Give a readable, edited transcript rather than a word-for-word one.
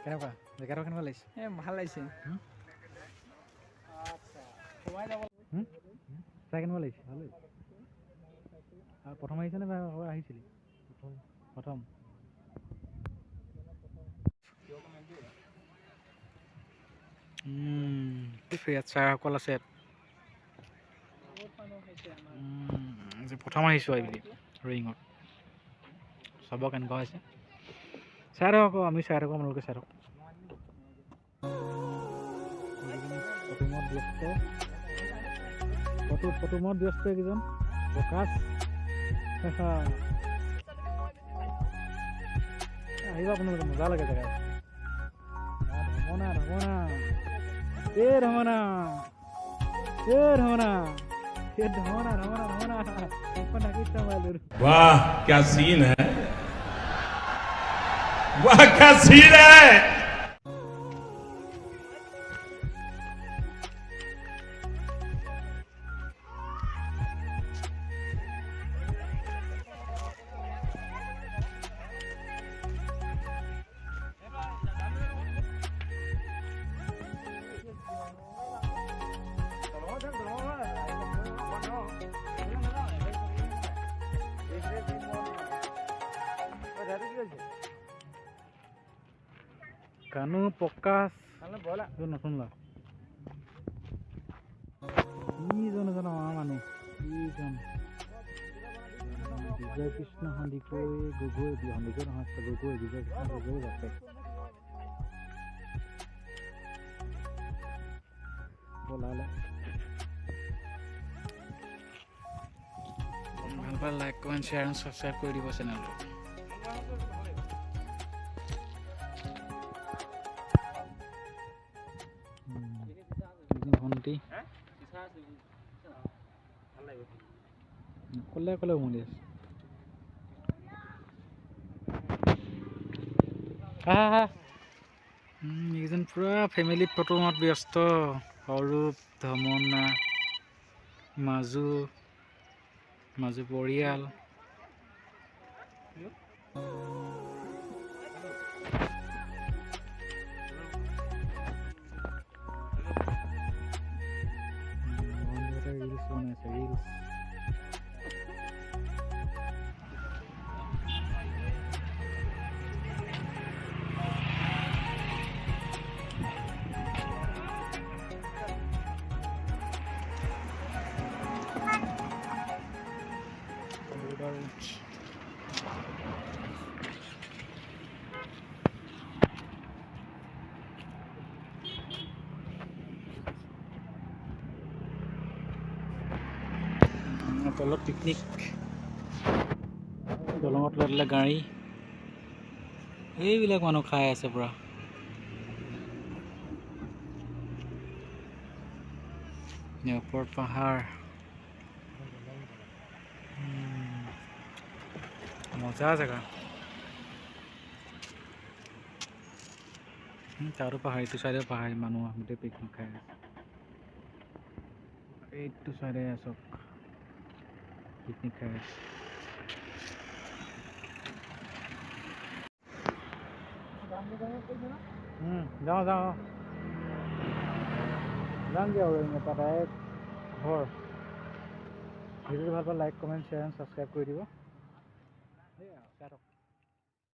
কেনেকুৱা জেগাটো কেনেকুৱা লাগিছে? ভাল লাগিছে। চাই কেনেকুৱা লাগিছে? প্ৰথম আহিছে নে আহিছিলি? প্ৰথম ইয়াত ছাৰসকল আছে। প্ৰথম আহিছোঁ আহিবি ৰয়িঙত চাব কেনেকুৱা হৈছে। চাই থাকক আকৌ আমি চাই থাকোঁ, আপোনালোকে চাই থাকক। ফটোমত ব্যস্ত এইকেইজন প্ৰকাশ আহিব আপোনালোকে, মজা লাগে জেগা। वाह क्या सीन है, वाह क्या सीन है। কানু প্ৰকাশ নতুন ল'ৰা ইজন এজন আমাৰ মানুহ ইজন বিজয় কৃষ্ণ সন্দিকৈ গগৈ সন্দিকৈ নহয় গগৈ বিজয় কৃষ্ণ গগৈ বাপেক বলালে। ভাল পালে like comment share and subscribe কৰি দিব চেনেলটো। ভণ্টি অকলে অকলে উমলি আছে। এইজন পুৰা ফেমিলি ফটোমত ব্যস্ত। অৰূপ, ধমনা, মাজু পৰিয়াল। ৰিলছ বনাইছে ৰিলছ। তলত পিকনিক, দলঙত ললে গাড়ী, এইবিলাক মানুহ খাই আছে পুৰা। ওপৰত পাহাৰ, মজা জেগা। তাৰো পাহাৰ, এইটো চাইডে পাহাৰ, মানুহ গোটেই পিকনিক খাই আছে। এইটো চাইডে চব পিকনিক খাই আছে। যামগৈ আৰু এটা ডাইৰেক্ট ঘৰ। ভিডিঅ'টো ভাল পালে like comment share and subscribe কৰি দিব।